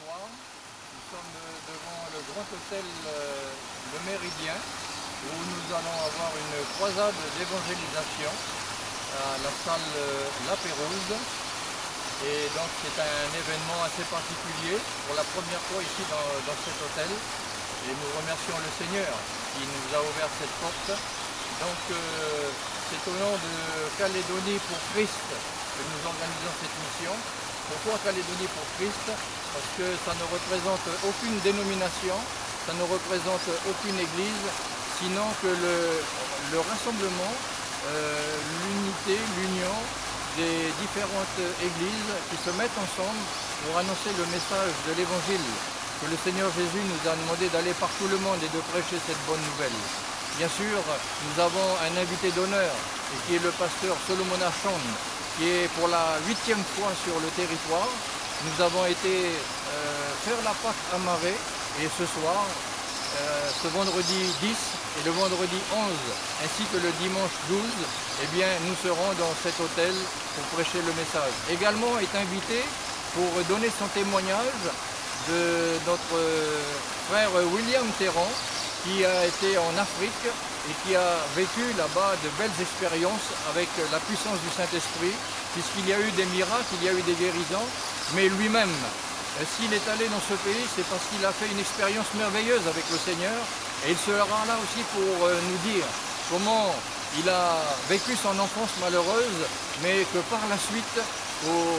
soir. Nous sommes devant le grand hôtel Le Méridien, où nous allons avoir une croisade d'évangélisation à la salle La Pérouse. Et donc c'est un événement assez particulier, pour la première fois ici dans cet hôtel. Et nous remercions le Seigneur qui nous a ouvert cette porte. Donc c'est au nom de Calédonie pour Christ que nous organisons cette mission. Pourquoi Calédonie pour Christ? Parce que ça ne représente aucune dénomination, ça ne représente aucune église, sinon que le rassemblement, l'unité, l'union des différentes églises qui se mettent ensemble pour annoncer le message de l'évangile que le Seigneur Jésus nous a demandé d'aller par tout le monde et de prêcher cette bonne nouvelle. Bien sûr, nous avons un invité d'honneur qui est le pasteur Solomon Achon, qui est pour la 8e fois sur le territoire. Nous avons été faire la Pâque à Marais et ce soir, ce vendredi 10 et le vendredi 11, ainsi que le dimanche 12, eh bien, nous serons dans cet hôtel pour prêcher le message. Également est invité pour donner son témoignage de notre frère William Terran, qui a été en Afrique et qui a vécu là-bas de belles expériences avec la puissance du Saint-Esprit, puisqu'il y a eu des miracles, il y a eu des guérisons, mais lui-même, s'il est allé dans ce pays, c'est parce qu'il a fait une expérience merveilleuse avec le Seigneur, et il sera là aussi pour nous dire comment il a vécu son enfance malheureuse, mais que par la suite, au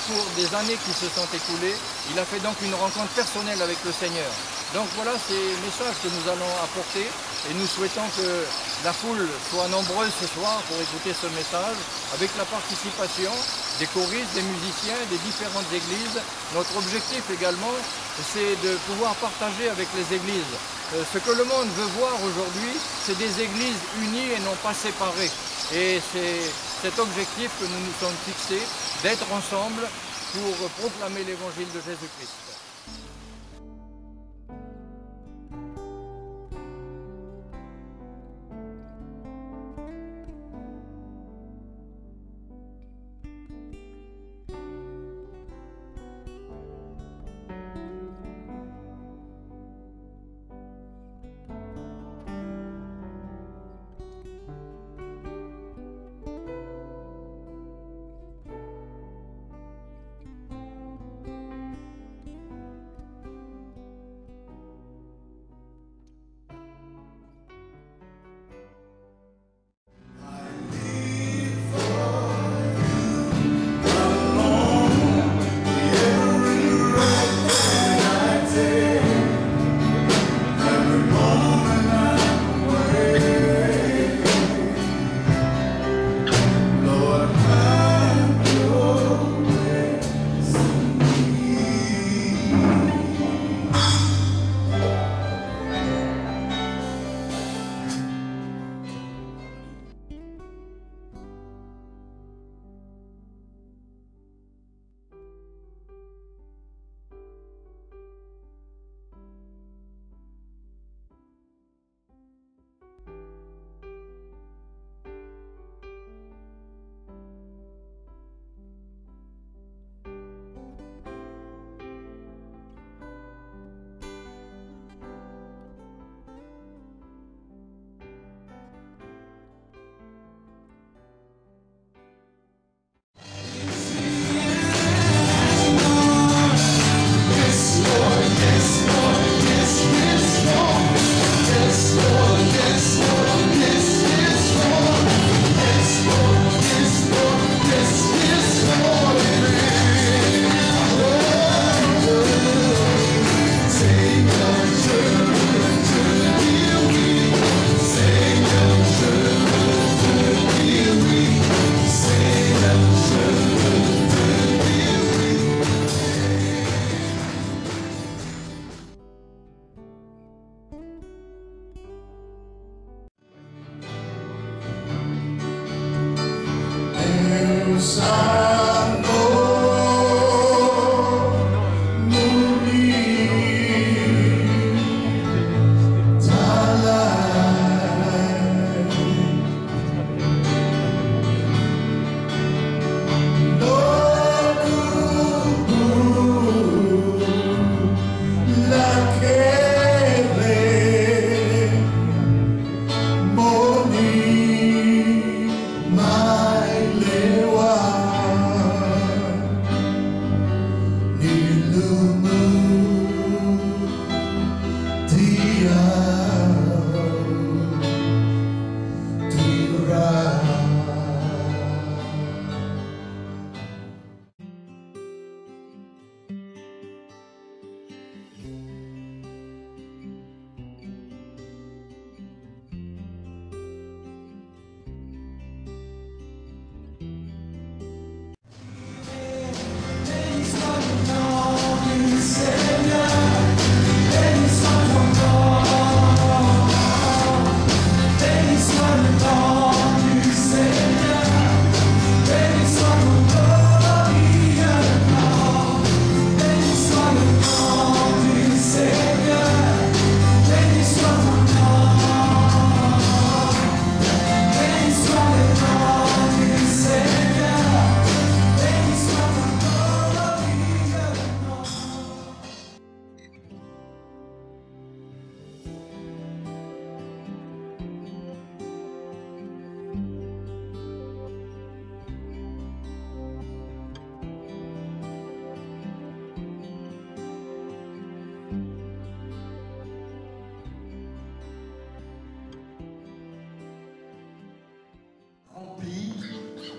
cours des années qui se sont écoulées, il a fait donc une rencontre personnelle avec le Seigneur. Donc voilà ces messages que nous allons apporter et nous souhaitons que la foule soit nombreuse ce soir pour écouter ce message avec la participation des choristes, des musiciens, des différentes églises. Notre objectif également, c'est de pouvoir partager avec les églises. Ce que le monde veut voir aujourd'hui, c'est des églises unies et non pas séparées. Et c'est cet objectif que nous nous sommes fixés, d'être ensemble pour proclamer l'évangile de Jésus-Christ.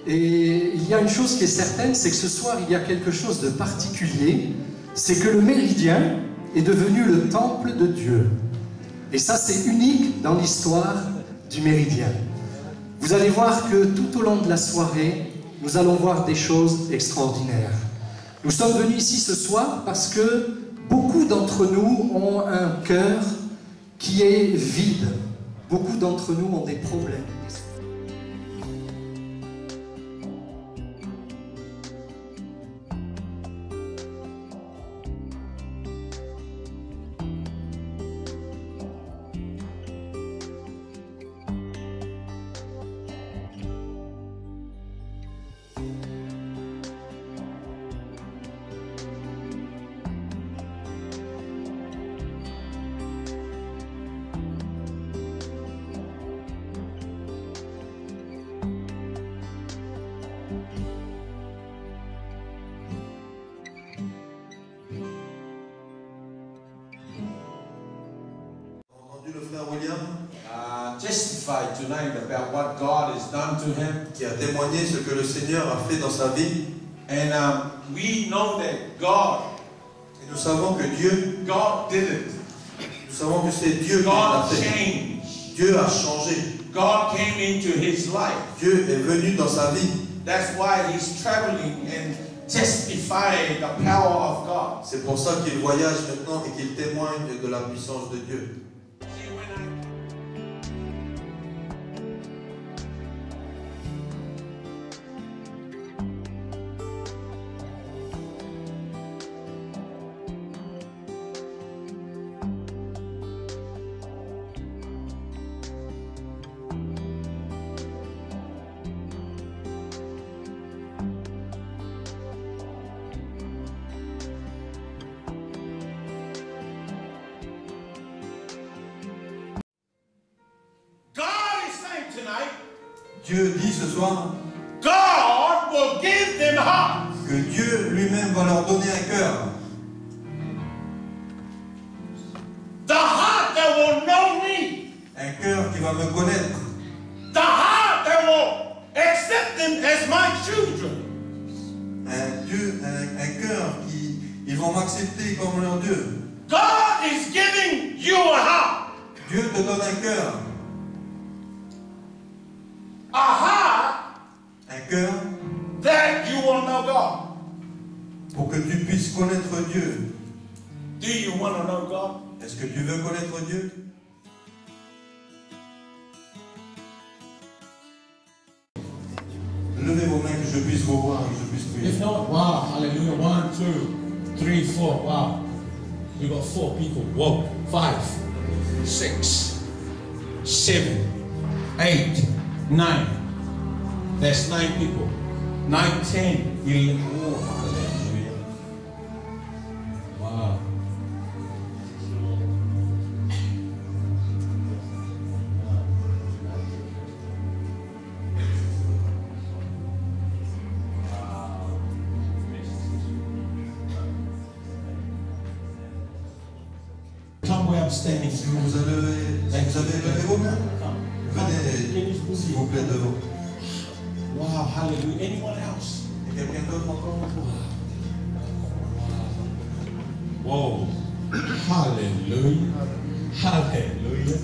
Et il y a une chose qui est certaine, c'est que ce soir, il y a quelque chose de particulier. C'est que le Méridien est devenu le temple de Dieu. Et ça, c'est unique dans l'histoire du Méridien. Vous allez voir que tout au long de la soirée, nous allons voir des choses extraordinaires. Nous sommes venus ici ce soir parce que beaucoup d'entre nous ont un cœur qui est vide. Beaucoup d'entre nous ont des problèmes. Le frère William testified tonight about what God has done to him. qui a témoigné ce que le Seigneur a fait dans sa vie. And we know that God Et nous savons que Dieu, did it. nous savons que c'est Dieu qui God l'a fait. changed. Dieu a changé. God came into his life. Dieu est venu dans sa vie. That's why he's traveling and testifying the power of God. C'est pour ça qu'il voyage maintenant et qu'il témoigne de la puissance de Dieu. See, when I tonight, Dieu dit ce soir God will give them hearts. que Dieu lui-même va leur donner un cœur. The heart that will know me. Un cœur qui va me connaître. The heart that will accept them as my children. Un cœur qui ils vont m'accepter comme leur Dieu. God is giving you a heart. Dieu te donne un cœur. A heart Un cœur that you will know God. pour que tu puisses connaître Dieu. Do you want to know God? Est-ce que tu veux connaître Dieu? Levez vos mains que je puisse vous voir, que je puisse prier. If not, wow, hallelujah. 1, 2, 3, 4. Wow. We got 4 people. Whoa. 5, 6, 7, 8, 9. There's 9 people. 9, 10, 11. Oh, hallelujah. Wow. Come where I'm standing. Si vous avez levé vos mains, venez s'il vous plaît devant. Wow, hallelujah. Anyone else? Et quelqu'un d'autre encore? Whoa. Hallelujah. Hallelujah.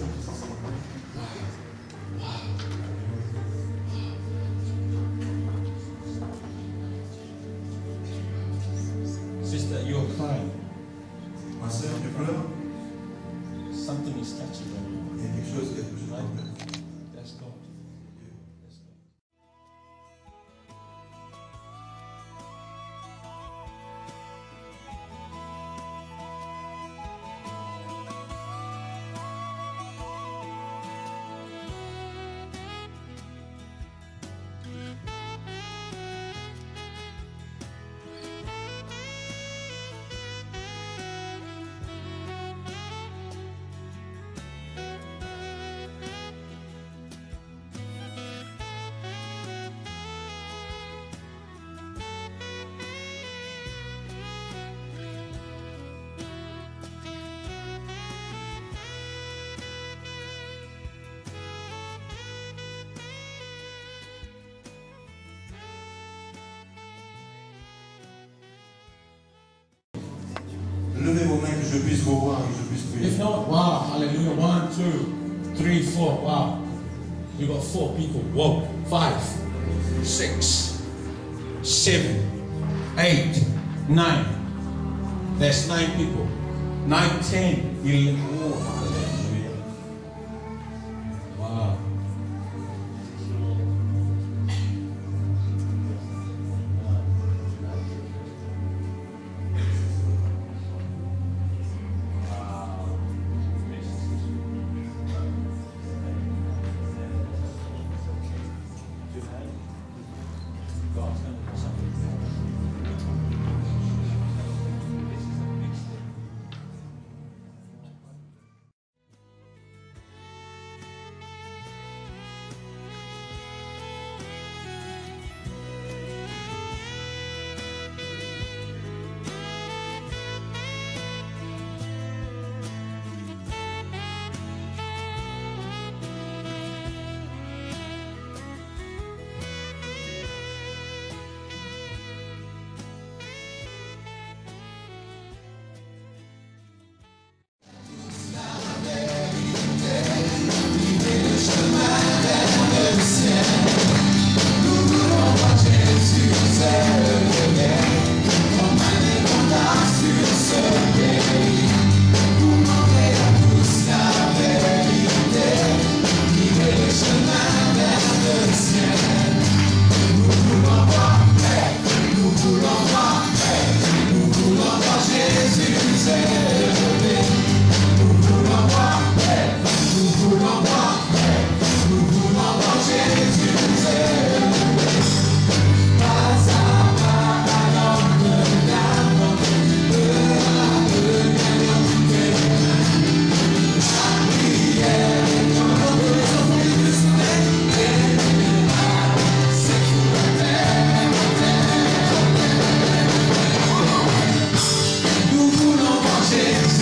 Sister, you're crying. Ma sœur, tu pleures? Something is touching you. Il y a quelque chose qui a touché ton cœur. That's God. That's God. Levez vos mains que je puisse vous voir, que je puisse prier. If not, wow, hallelujah. 1, 2, 3, 4, wow. We got 4 people. Whoa. 5, 6, 7, 8, 9. There's 9 people. 9, 10, 11. Oh, hallelujah. Wow. Nous voulons voir Jésus.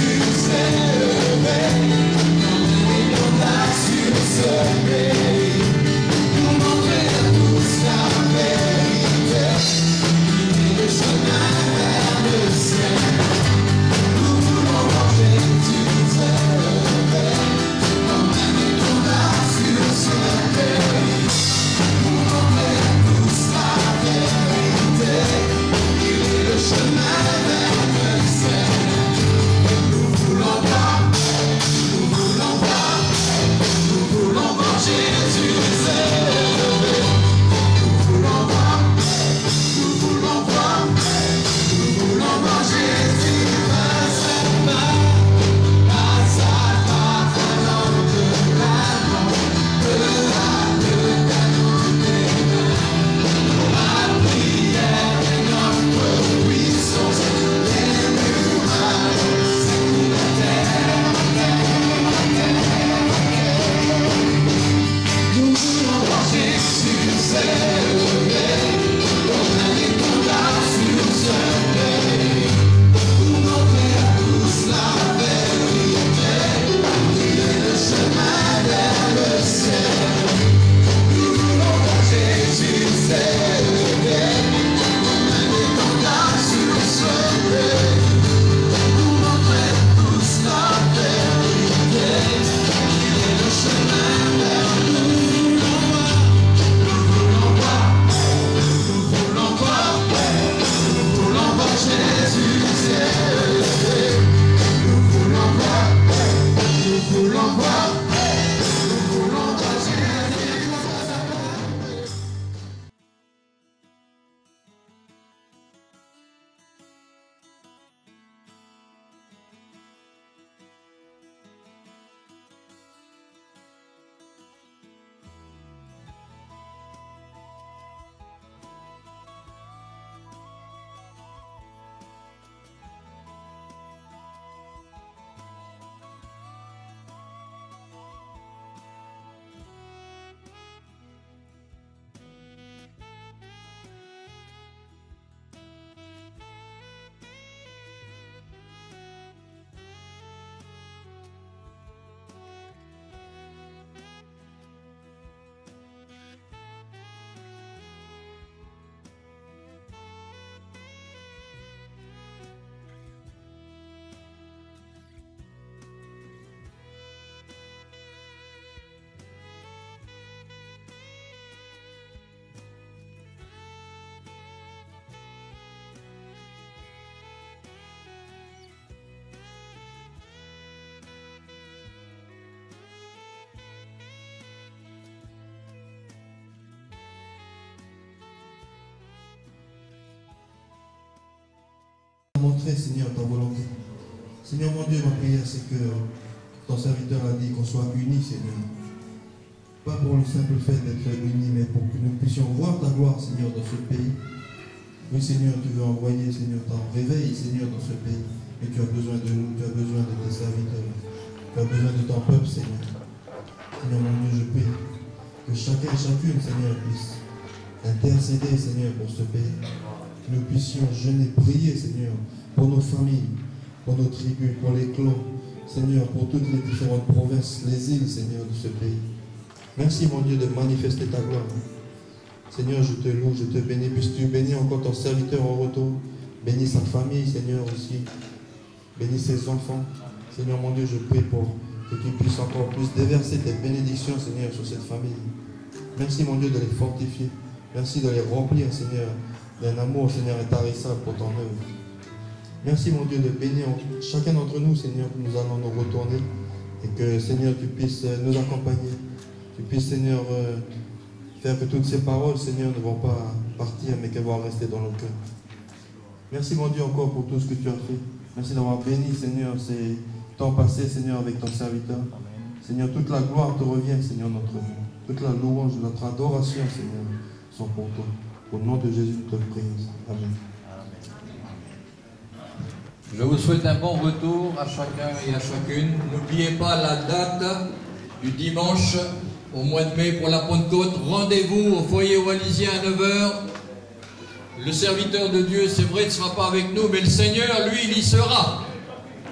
montrer, Seigneur, ta volonté. Seigneur, mon Dieu, ma prière, c'est que ton serviteur a dit qu'on soit unis, Seigneur. Pas pour le simple fait d'être unis, mais pour que nous puissions voir ta gloire, Seigneur, dans ce pays. Oui, Seigneur, tu veux envoyer, Seigneur, ton réveil, Seigneur, dans ce pays. Et tu as besoin de nous, tu as besoin de tes serviteurs. Tu as besoin de ton peuple, Seigneur. Seigneur, mon Dieu, je prie que chacun et chacune, Seigneur, puisse intercéder, Seigneur, pour ce pays. Que nous puissions jeûner, prier, Seigneur, pour nos familles, pour nos tribus, pour les clans, Seigneur, pour toutes les différentes provinces, les îles, Seigneur, de ce pays. Merci, mon Dieu, de manifester ta gloire. Seigneur, je te loue, je te bénis, puisses-tu bénir encore ton serviteur en retour. Bénis sa famille, Seigneur, aussi. Bénis ses enfants. Seigneur, mon Dieu, je prie pour que tu puisses encore plus déverser tes bénédictions, Seigneur, sur cette famille. Merci, mon Dieu, de les fortifier. Merci de les remplir, Seigneur, d'un amour, Seigneur, intarissable pour ton œuvre. Merci, mon Dieu, de bénir chacun d'entre nous, Seigneur, que nous allons nous retourner et que, Seigneur, tu puisses nous accompagner. Tu puisses, Seigneur, faire que toutes ces paroles, Seigneur, ne vont pas partir, mais qu'elles vont rester dans nos cœurs. Merci, mon Dieu, encore pour tout ce que tu as fait. Merci d'avoir béni, Seigneur, ces temps passés, Seigneur, avec ton serviteur. Seigneur, toute la gloire te revient, Seigneur, notre Dieu. Toute la louange, notre adoration, Seigneur, sont pour toi. Au nom de Jésus, nous te prions. Amen. Je vous souhaite un bon retour à chacun et à chacune. N'oubliez pas la date du dimanche au mois de mai pour la Pentecôte. Rendez-vous au foyer wallisien à 9h. Le serviteur de Dieu, c'est vrai, ne sera pas avec nous, mais le Seigneur, lui, il y sera.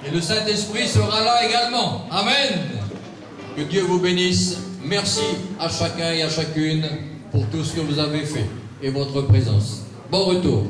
Et le Saint-Esprit sera là également. Amen. Que Dieu vous bénisse. Merci à chacun et à chacune pour tout ce que vous avez fait et votre présence. Bon retour.